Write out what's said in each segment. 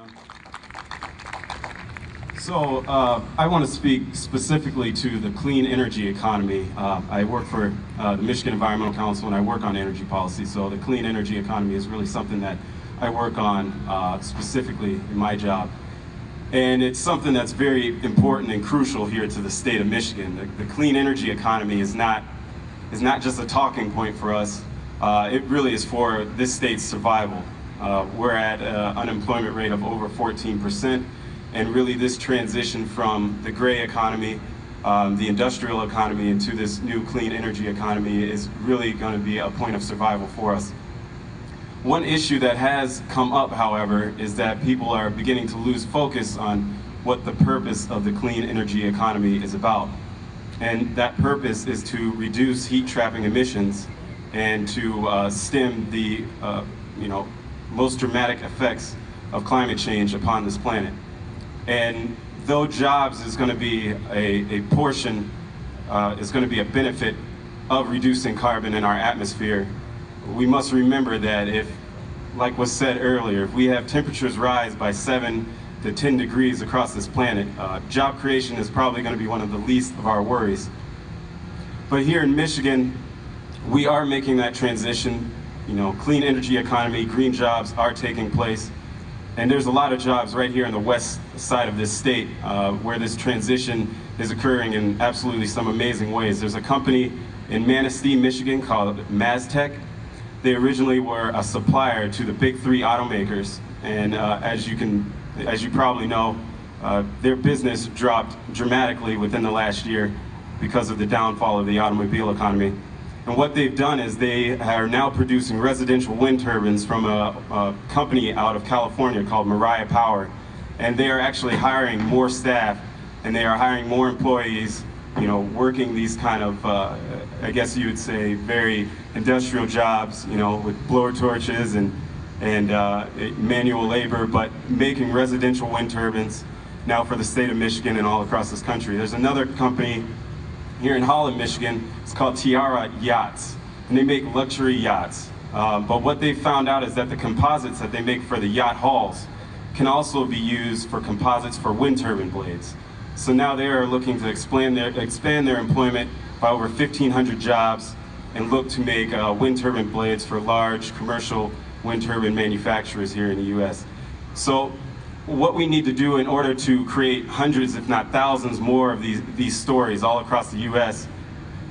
everyone. So I want to speak specifically to the clean energy economy. I work for the Michigan Environmental Council and I work on energy policy. So the clean energy economy is really something that I work on specifically in my job. And it's something that's very important and crucial here to the state of Michigan. The clean energy economy is not just a talking point for us. It really is for this state's survival. We're at an unemployment rate of over 14%, and really this transition from the gray economy, the industrial economy, into this new clean energy economy is really going to be a point of survival for us. One issue that has come up, however, is that people are beginning to lose focus on what the purpose of the clean energy economy is about. And that purpose is to reduce heat-trapping emissions and to stem the most dramatic effects of climate change upon this planet. And though jobs is going to be a portion, is going to be a benefit of reducing carbon in our atmosphere, we must remember that if, like was said earlier, if we have temperatures rise by 7 to 10 degrees across this planet, job creation is probably going to be one of the least of our worries. But here in Michigan, we are making that transition. Clean energy economy, green jobs are taking place. And there's a lot of jobs right here on the west side of this state where this transition is occurring in absolutely some amazing ways. There's a company in Manistee, Michigan called Maztec. They originally were a supplier to the big three automakers. And as you probably know, their business dropped dramatically within the last year because of the downfall of the automobile economy. And what they've done is they are now producing residential wind turbines from a company out of California called Mariah Power. And they are actually hiring more staff, and they are hiring more employees, working these kind of, I guess you would say, very industrial jobs, with blower torches and manual labor, but making residential wind turbines now for the state of Michigan and all across this country. There's another company here in Holland, Michigan. It's called Tiara Yachts, and they make luxury yachts. But what they found out is that the composites that they make for the yacht hulls can also be used for composites for wind turbine blades. So now they are looking to expand their employment by over 1,500 jobs and look to make wind turbine blades for large commercial wind turbine manufacturers here in the U.S. So what we need to do in order to create hundreds, if not thousands, more of these stories all across the U.S.,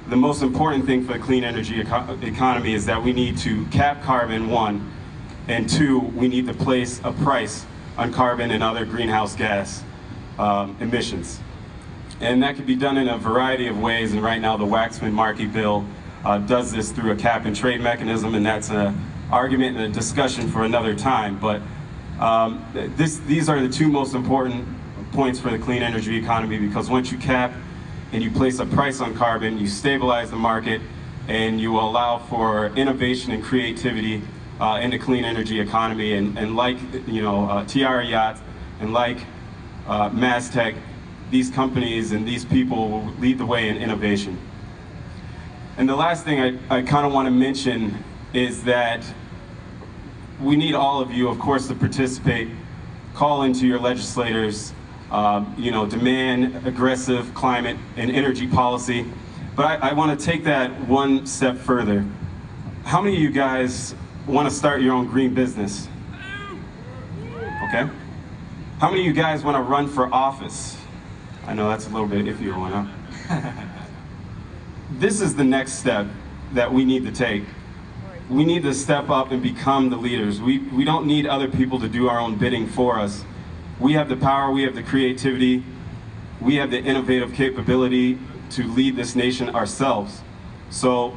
the most important thing for the clean energy economy is that we need to cap carbon, one, and two, we need to place a price on carbon and other greenhouse gas emissions. And that can be done in a variety of ways, and right now the Waxman-Markey bill does this through a cap and trade mechanism, and that's an argument and a discussion for another time. But these are the two most important points for the clean energy economy, because once you cap and you place a price on carbon, you stabilize the market and you allow for innovation and creativity in the clean energy economy. And like Tiara Yachts and like Maztec, these companies and these people will lead the way in innovation. And the last thing I kind of want to mention is that we need all of you, of course, to participate, call into your legislators, demand aggressive climate and energy policy. But I want to take that one step further. How many of you guys want to start your own green business? Okay. How many of you guys want to run for office? I know that's a little bit iffy one, huh? This is the next step that we need to take. We need to step up and become the leaders. We don't need other people to do our own bidding for us. We have the power, we have the creativity, we have the innovative capability to lead this nation ourselves. So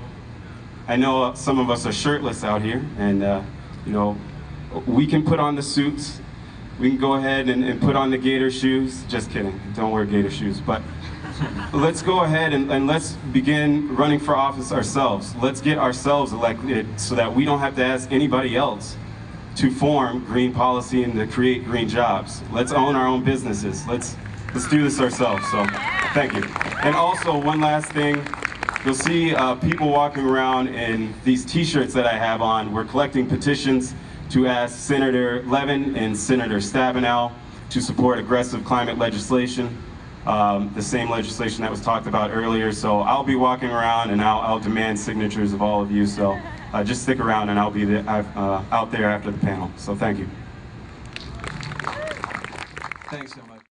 I know some of us are shirtless out here, and we can put on the suits, we can go ahead and put on the gator shoes. Just kidding, don't wear gator shoes. But let's go ahead and let's begin running for office ourselves. Let's get ourselves elected so that we don't have to ask anybody else to form green policy and to create green jobs. Let's own our own businesses. Let's do this ourselves. So thank you. And also one last thing, you'll see people walking around in these t-shirts that I have on. We're collecting petitions to ask Senator Levin and Senator Stabenow to support aggressive climate legislation, the same legislation that was talked about earlier. So I'll be walking around and I'll demand signatures of all of you. So just stick around and I'll be there, out there after the panel. So thank you. Thanks so much.